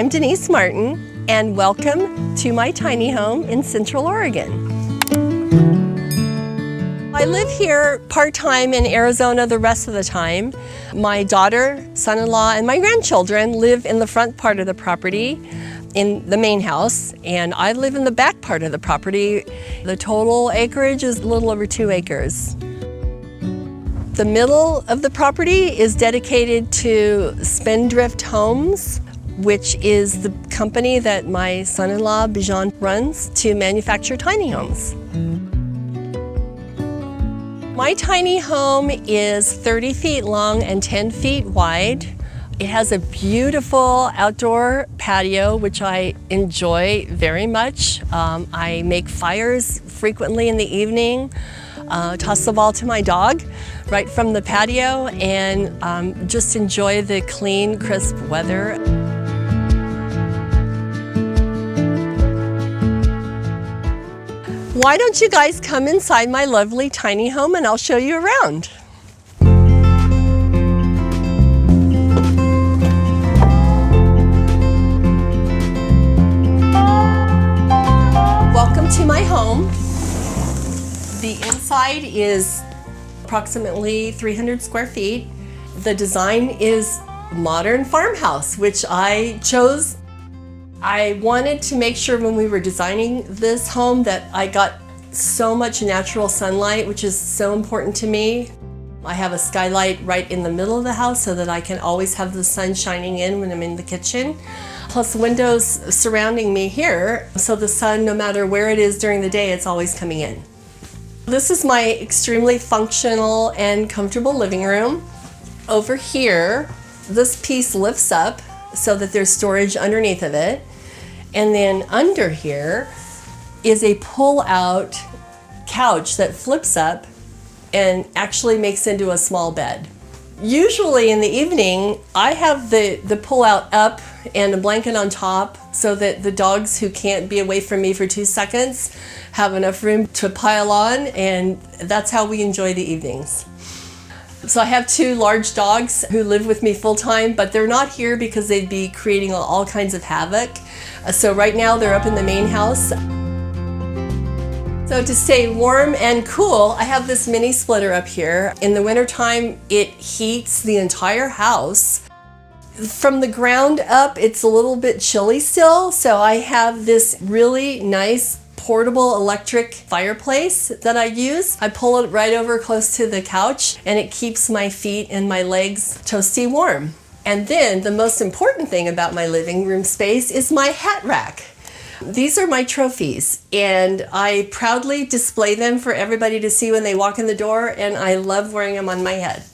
I'm Denise Martin, and welcome to my tiny home in Central Oregon. I live here part-time in Arizona the rest of the time. My daughter, son-in-law, and my grandchildren live in the front part of the property in the main house, and I live in the back part of the property. The total acreage is a little over 2 acres. The middle of the property is dedicated to Spindrift Homes, which is the company that my son-in-law Bijan runs to manufacture tiny homes. My tiny home is 30 feet long and 10 feet wide. It has a beautiful outdoor patio, which I enjoy very much. I make fires frequently in the evening, toss the ball to my dog right from the patio, and just enjoy the clean, crisp weather. Why don't you guys come inside my lovely tiny home and I'll show you around. Welcome to my home. The inside is approximately 300 square feet. The design is modern farmhouse, which I chose. I wanted to make sure when we were designing this home that I got so much natural sunlight, which is so important to me. I have a skylight right in the middle of the house so that I can always have the sun shining in when I'm in the kitchen. Plus windows surrounding me here, so the sun, no matter where it is during the day, it's always coming in. This is my extremely functional and comfortable living room. Over here, this piece lifts up so that there's storage underneath of it. And then under here is a pull-out couch that flips up and actually makes into a small bed. Usually in the evening, I have the pull-out up and a blanket on top so that the dogs who can't be away from me for 2 seconds have enough room to pile on, and that's how we enjoy the evenings. So I have 2 large dogs who live with me full-time, but they're not here because they'd be creating all kinds of havoc. So right now they're up in the main house. So to stay warm and cool, I have this mini splitter up here. In the wintertime, it heats the entire house. From the ground up, it's a little bit chilly still, so I have this really nice portable electric fireplace that I use. I pull it right over close to the couch, and it keeps my feet and my legs toasty warm. And then the most important thing about my living room space is my hat rack. These are my trophies, and I proudly display them for everybody to see when they walk in the door, and I love wearing them on my head.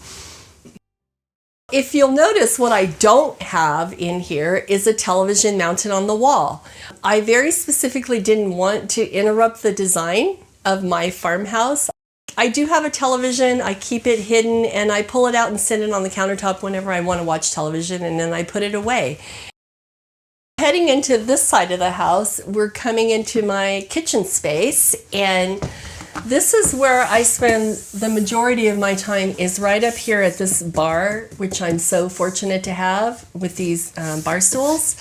If you'll notice, what I don't have in here is a television mounted on the wall. I very specifically didn't want to interrupt the design of my farmhouse. I do have a television, I keep it hidden, and I pull it out and sit it on the countertop whenever I want to watch television, and then I put it away. Heading into this side of the house, we're coming into my kitchen space, and this is where I spend the majority of my time, is right up here at this bar, which I'm so fortunate to have with these bar stools.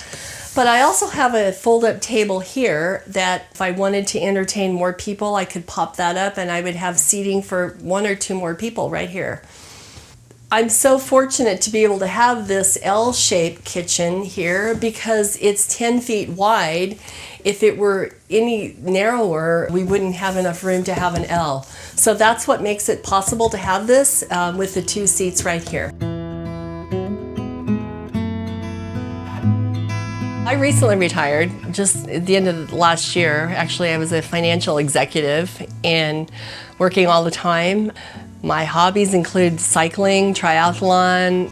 But I also have a fold-up table here that if I wanted to entertain more people, I could pop that up and I would have seating for 1 or 2 more people right here. I'm so fortunate to be able to have this L-shaped kitchen here because it's 10 feet wide. If it were any narrower, we wouldn't have enough room to have an L. So that's what makes it possible to have this with the 2 seats right here. I recently retired, just at the end of last year. Actually, I was a financial executive and working all the time. My hobbies include cycling, triathlon.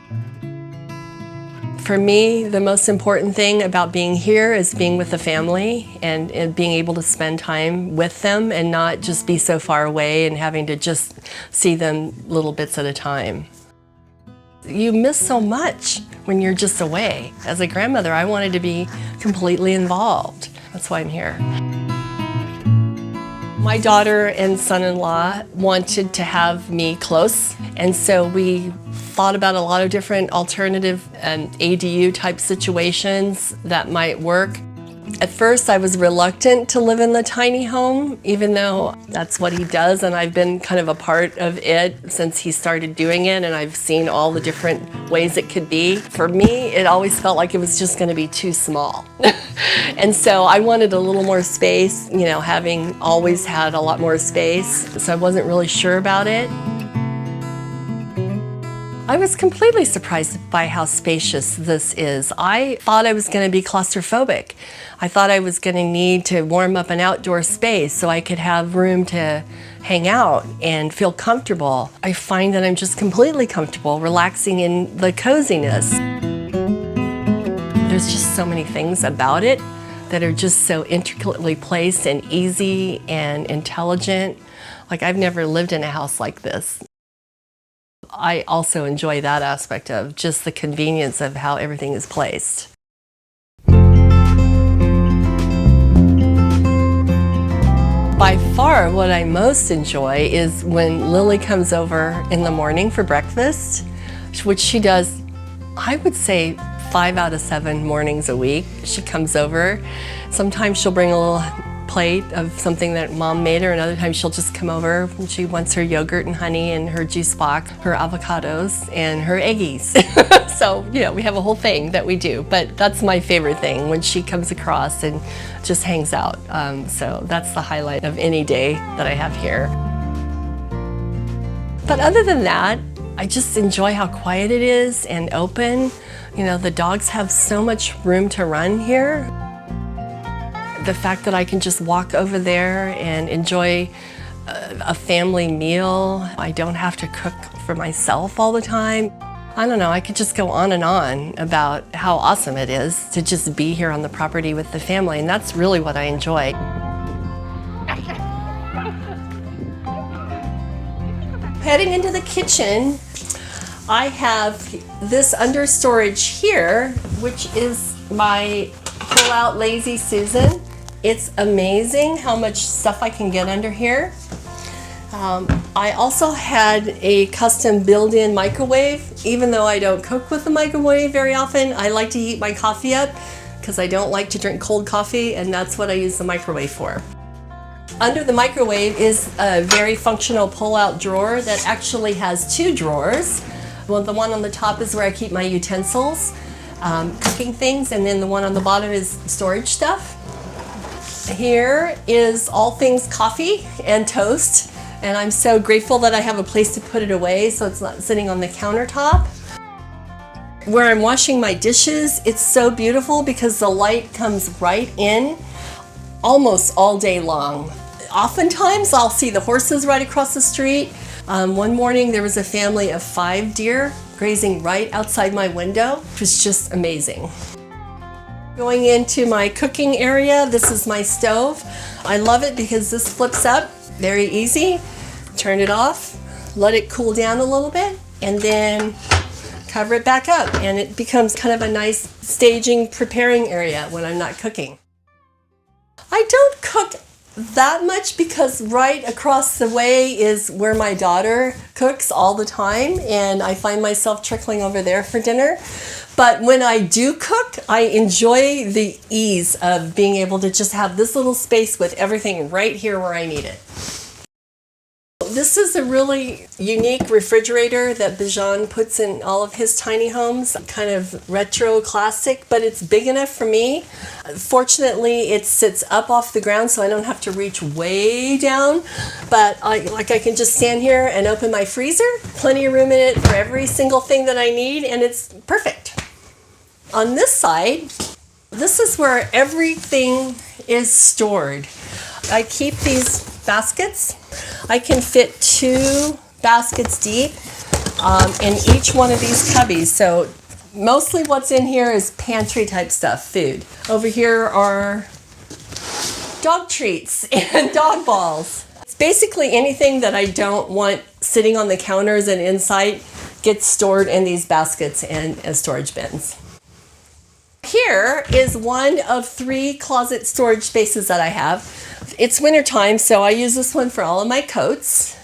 For me, the most important thing about being here is being with the family and being able to spend time with them and not just be so far away and having to just see them little bits at a time. You miss so much when you're just away. As a grandmother, I wanted to be completely involved. That's why I'm here. My daughter and son-in-law wanted to have me close, and so we thought about a lot of different alternative ADU type situations that might work. At first, I was reluctant to live in the tiny home, even though that's what he does, and I've been kind of a part of it since he started doing it, and I've seen all the different ways it could be. For me, it always felt like it was just going to be too small. And so I wanted a little more space, you know, having always had a lot more space, so I wasn't really sure about it. I was completely surprised by how spacious this is. I thought I was going to be claustrophobic. I thought I was going to need to warm up an outdoor space so I could have room to hang out and feel comfortable. I find that I'm just completely comfortable, relaxing in the coziness. There's just so many things about it that are just so intricately placed and easy and intelligent. Like, I've never lived in a house like this. I also enjoy that aspect of just the convenience of how everything is placed. By far, what I most enjoy is when Lily comes over in the morning for breakfast, which she does, I would say, 5 out of 7 mornings a week. She comes over. Sometimes she'll bring a little plate of something that Mom made her, and other times she'll just come over and she wants her yogurt and honey and her juice box, her avocados, and her eggies. So, you know, we have a whole thing that we do, but that's my favorite thing, when she comes across and just hangs out. So that's the highlight of any day that I have here. But other than that, I just enjoy how quiet it is and open. You know, the dogs have so much room to run here. The fact that I can just walk over there and enjoy a family meal. I don't have to cook for myself all the time. I don't know, I could just go on and on about how awesome it is to just be here on the property with the family, and that's really what I enjoy. Heading into the kitchen, I have this under storage here, which is my pull-out Lazy Susan. It's amazing how much stuff I can get under here. I also had a custom built-in microwave. Even though I don't cook with the microwave very often, I like to heat my coffee up because I don't like to drink cold coffee, and that's what I use the microwave for. Under the microwave is a very functional pull-out drawer that actually has 2 drawers. Well, the one on the top is where I keep my utensils, cooking things, and then the one on the bottom is storage stuff. Here is all things coffee and toast, and I'm so grateful that I have a place to put it away so it's not sitting on the countertop. Where I'm washing my dishes, it's so beautiful because the light comes right in almost all day long. Oftentimes I'll see the horses right across the street. One morning there was a family of 5 deer grazing right outside my window, which was just amazing. Going into my cooking area, this is my stove. I love it because this flips up, very easy. Turn it off, let it cool down a little bit, and then cover it back up, and it becomes kind of a nice staging, preparing area when I'm not cooking. I don't cook that much because right across the way is where my daughter cooks all the time, and I find myself trickling over there for dinner. But when I do cook, I enjoy the ease of being able to just have this little space with everything right here where I need it. This is a really unique refrigerator that Bijan puts in all of his tiny homes, kind of retro classic, but it's big enough for me. Fortunately, it sits up off the ground so I don't have to reach way down, but I can just stand here and open my freezer, plenty of room in it for every single thing that I need, and it's perfect. On this side, this is where everything is stored. I keep these baskets. I can fit 2 baskets deep in each one of these cubbies. So mostly what's in here is pantry type stuff, food. Over here are dog treats and dog balls. It's basically anything that I don't want sitting on the counters and inside gets stored in these baskets and storage bins. Here is one of 3 closet storage spaces that I have. It's winter time, so I use this one for all of my coats.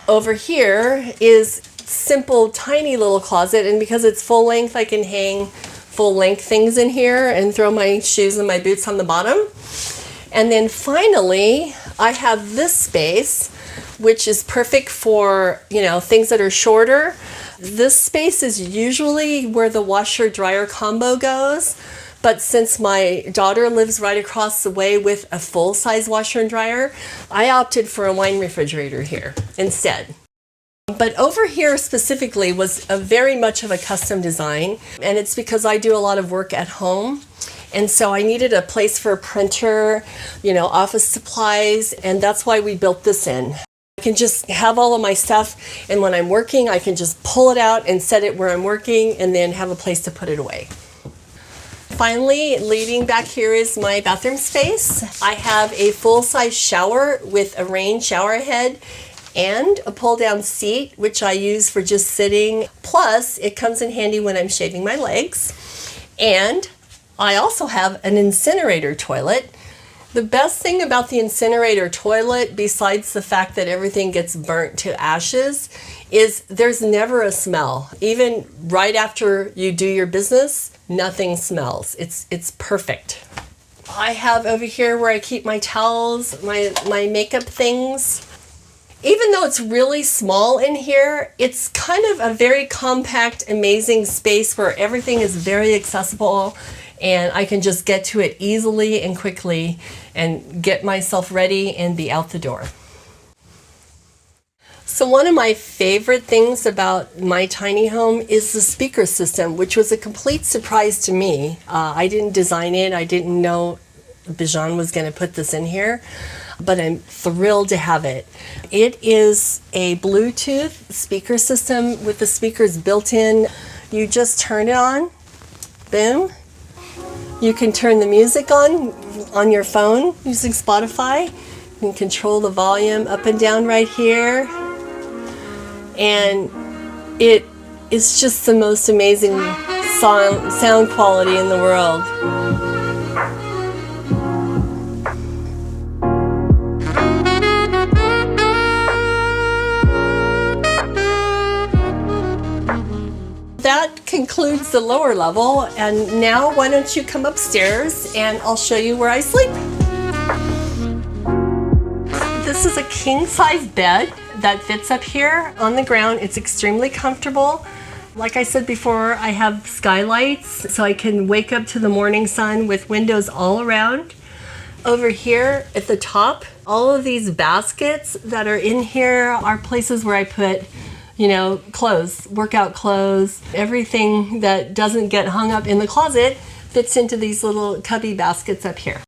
Over here is simple, tiny little closet, and because it's full length, I can hang full length things in here and throw my shoes and my boots on the bottom. And then finally, I have this space, which is perfect for, things that are shorter. This space is usually where the washer dryer combo goes. But since my daughter lives right across the way with a full-size washer and dryer, I opted for a wine refrigerator here instead. But over here specifically was very much of a custom design, and it's because I do a lot of work at home. And so I needed a place for a printer, office supplies, and that's why we built this in. I can just have all of my stuff, and when I'm working, I can just pull it out and set it where I'm working and then have a place to put it away. Finally, leading back here is my bathroom space. I have a full-size shower with a rain shower head and a pull-down seat, which I use for just sitting. Plus, it comes in handy when I'm shaving my legs. And I also have an incinerator toilet. The best thing about the incinerator toilet, besides the fact that everything gets burnt to ashes, is there's never a smell. Even right after you do your business, nothing smells. It's perfect. I have over here where I keep my towels, my makeup things. Even though it's really small in here, it's kind of a very compact, amazing space where everything is very accessible and I can just get to it easily and quickly and get myself ready and be out the door. So one of my favorite things about my tiny home is the speaker system, which was a complete surprise to me. I didn't design it. I didn't know Bijan was going to put this in here, but I'm thrilled to have it. It is a Bluetooth speaker system with the speakers built in. You just turn it on, boom. You can turn the music on your phone using Spotify. You can control the volume up and down right here. And it is just the most amazing sound quality in the world. That concludes the lower level, and now why don't you come upstairs and I'll show you where I sleep. This is a king-size bed that fits up here on the ground. It's extremely comfortable. Like I said before, I have skylights so I can wake up to the morning sun with windows all around. Over here at the top, all of these baskets that are in here are places where I put clothes, workout clothes, everything that doesn't get hung up in the closet fits into these little cubby baskets up here.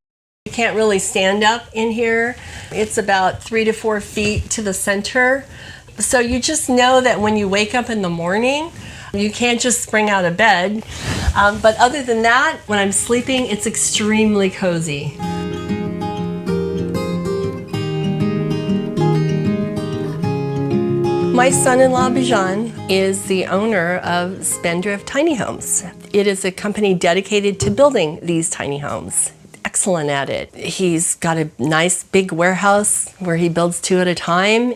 You can't really stand up in here. It's about 3 to 4 feet to the center. So you just know that when you wake up in the morning, you can't just spring out of bed. But other than that, when I'm sleeping, it's extremely cozy. My son-in-law Bijan is the owner of Spindrift Tiny Homes. It is a company dedicated to building these tiny homes. Excellent at it. He's got a nice big warehouse where he builds 2 at a time.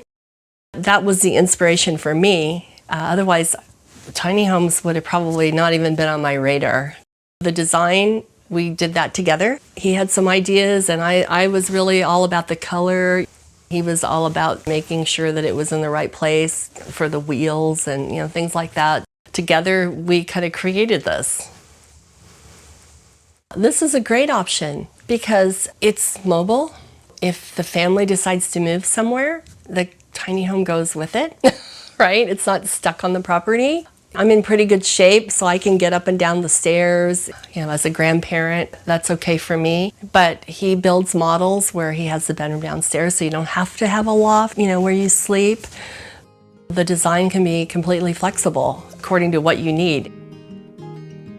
That was the inspiration for me. Otherwise, tiny homes would have probably not even been on my radar. The design, we did that together. He had some ideas and I was really all about the color. He was all about making sure that it was in the right place for the wheels and things like that. Together, we kind of created this. This is a great option because it's mobile. If the family decides to move somewhere, the tiny home goes with it, right? It's not stuck on the property. I'm in pretty good shape, so I can get up and down the stairs. As a grandparent, that's okay for me. But he builds models where he has the bedroom downstairs, so you don't have to have a loft, where you sleep. The design can be completely flexible according to what you need.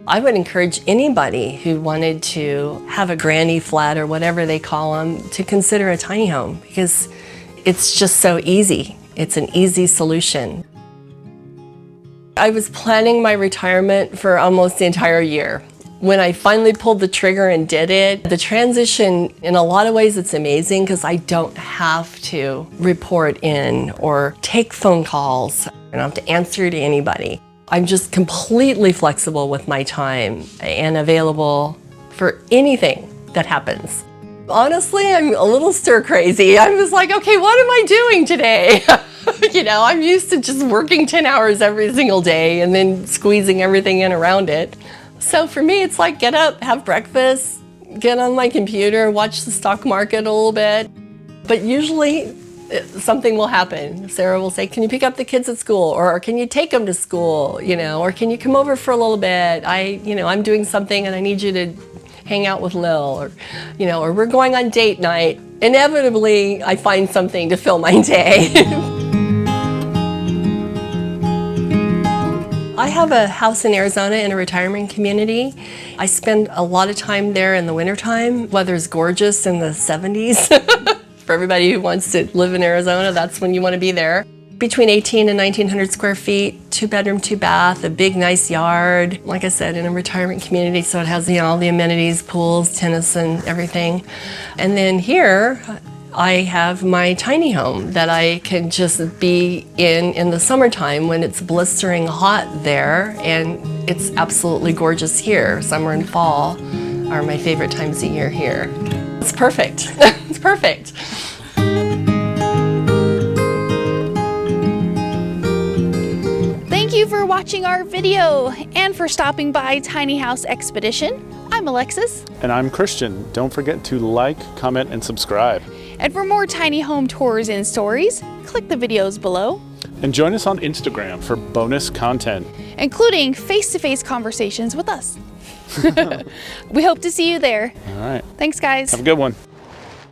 I would encourage anybody who wanted to have a granny flat or whatever they call them to consider a tiny home because it's just so easy. It's an easy solution. I was planning my retirement for almost the entire year. When I finally pulled the trigger and did it, the transition, in a lot of ways, it's amazing because I don't have to report in or take phone calls. I don't have to answer to anybody. I'm just completely flexible with my time and available for anything that happens. Honestly, I'm a little stir crazy. I'm just like, okay, what am I doing today? You know, I'm used to just working 10 hours every single day and then squeezing everything in around it. So for me, it's like get up, have breakfast, get on my computer, watch the stock market a little bit. But usually something will happen. Sarah will say, can you pick up the kids at school? Or can you take them to school? You know, or can you come over for a little bit? I'm doing something and I need you to hang out with Lil, or, you know, or we're going on date night. Inevitably, I find something to fill my day. I have a house in Arizona in a retirement community. I spend a lot of time there in the wintertime. Weather's gorgeous in the 70s. For everybody who wants to live in Arizona, that's when you want to be there. Between 18 and 1900 square feet, 2-bedroom, 2-bath, a big, nice yard. Like I said, in a retirement community, so it has, you know, all the amenities, pools, tennis, and everything. And then here, I have my tiny home that I can just be in the summertime when it's blistering hot there, and it's absolutely gorgeous here. Summer and fall are my favorite times of year here. It's perfect. It's perfect. Thank you for watching our video and for stopping by Tiny House Expedition. I'm Alexis. And I'm Christian. Don't forget to like, comment, and subscribe. And for more tiny home tours and stories, click the videos below. And join us on Instagram for bonus content, including face-to-face conversations with us. We hope to see you there. All right. Thanks, guys. Have a good one.